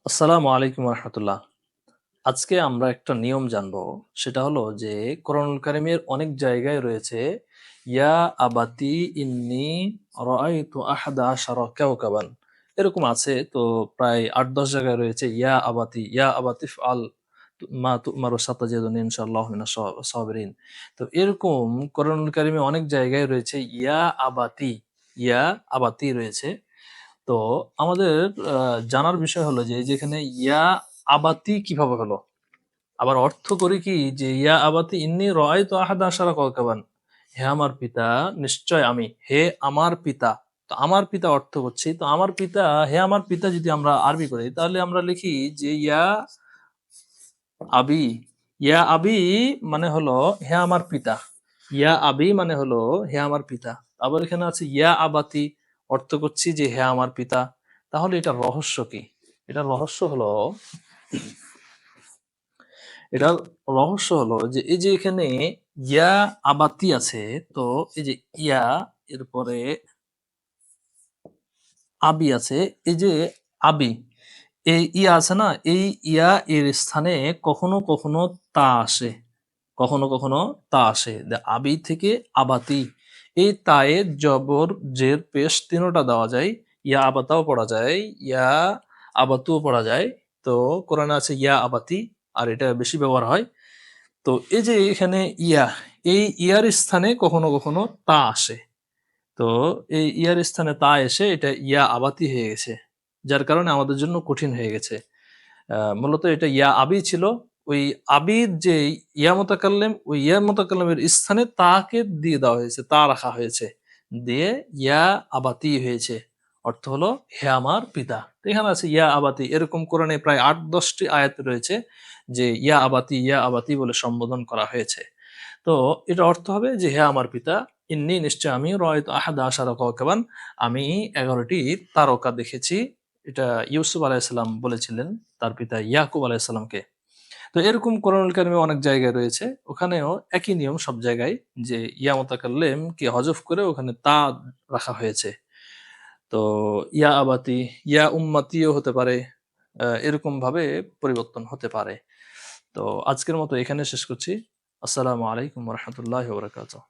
আসসালামু আলাইকুম রহমতুল্লাহ। আজকে আমরা একটা নিয়ম জানবো। সেটা হলো যে কোরআনুল কারিমের অনেক জায়গায় রয়েছে ইয়া আবাতি ইন্নী রাআইতু আহাদা আশারা কাওকাবান। এরকম আছে তো প্রায় ৮-১০ জায়গায় রয়েছে ইয়া আবাতি ইফআল মা তুমারু সাতাজিদুনি ইনশাআল্লাহু মিনাস সাবিরিন। তো এরকম কোরআনুল কারিমে অনেক জায়গায় রয়েছে ইয়া আবাতি রয়েছে। তো আমাদের জানার বিষয় হলো যে যেখানে ইয়া আবাতি কিভাবে হলো? আবার অর্থ করি কি যে ইয়া আবাতি ইন্নী রাআইতু আহাদা আশারা কাওকাবান। হে আমার পিতা, নিশ্চয় আমি। হে আমার পিতা। তো আমার পিতা অর্থ করছি। তো আমার পিতা, হে আমার পিতা যদি আমরা আরবি করি তাহলে আমরা লিখি যে আবি। ইয়া আবি মানে হলো হে আমার পিতা। ইয়া আবি মানে হলো হে আমার পিতা। আবার এখানে আছে ইয়া আবাতি, অর্থ করছি যে হে আমার পিতা। তাহলে এটা রহস্য কি? এটার রহস্য হলো এটার রহস্য হলো যে এই যে এখানে ইয়া আবাতি আছে, তো এই যে ইয়া এরপরে আবি আছে, এই যে আবি, এই ইয়া আছে না, এই ইয়া এর স্থানে কখনো কখনো তা আসে, কখনো কখনো তা আসে। আবি থেকে আবাতি, এই তায়ে জবর জের পেশ তিনোটা দেওয়া যায়। ইয়া আবাতাও পড়া যায়, ইয়া আবাতুও পড়া যায়। তো কোরআনে আছে ইয়া আবাতি, আর এটা বেশি ব্যবহার হয়। তো এই যে এখানে ইয়া, এই ইয়ার স্থানে কখনো কখনো তা আসে। তো এই ইয়ার স্থানে তা এসে এটা ইয়া আবাতি হয়ে গেছে, যার কারণে আমাদের জন্য কঠিন হয়ে গেছে। মূলত এটা ইয়া আবি ছিল। ওই আবির যে ইয়া মোতাকাল্লেম, ওই ইয়া মোতাকাল্লেমের স্থানে তাকে দিয়ে দেওয়া হয়েছে, তা রাখা হয়েছে, দিয়ে ইয়া আবাতি হয়েছে। অর্থ হলো হে আমার পিতা। তো এখানে আছে ইয়া আবাতি, এরকম কোরআনে প্রায় ৮-১০টি আয়াত রয়েছে যে ইয়া আবাতি বলে সম্বোধন করা হয়েছে। তো এটা অর্থ হবে যে হে আমার পিতা, ইন্নী নিশ্চয় আমি রাআইতু আহাদা আশারা কাওকাবান, আমি ১১টি তারকা দেখেছি। এটা ইউসুফ আলাইহিসসালাম বলেছিলেন তার পিতা ইয়াকুব আলাইহিসসালামকে। তো এরকম কোরআনুল কারিমে অনেক জায়গায় রয়েছে। ওখানেও একই নিয়ম সব জায়গায়, যে ইয়া মুতাকাল্লিম কে হযফ করে ওখানে তা রাখা হয়েছে। তো ইয়া আবাতি, ইয়া উম্মতিও হতে পারে। এরকম ভাবে পরিবর্তন হতে পারে। তো আজকের মতো এখানে শেষ করছি। আসসালামু আলাইকুম ওয়া রাহমাতুল্লাহি ওয়া বারাকাতুহু।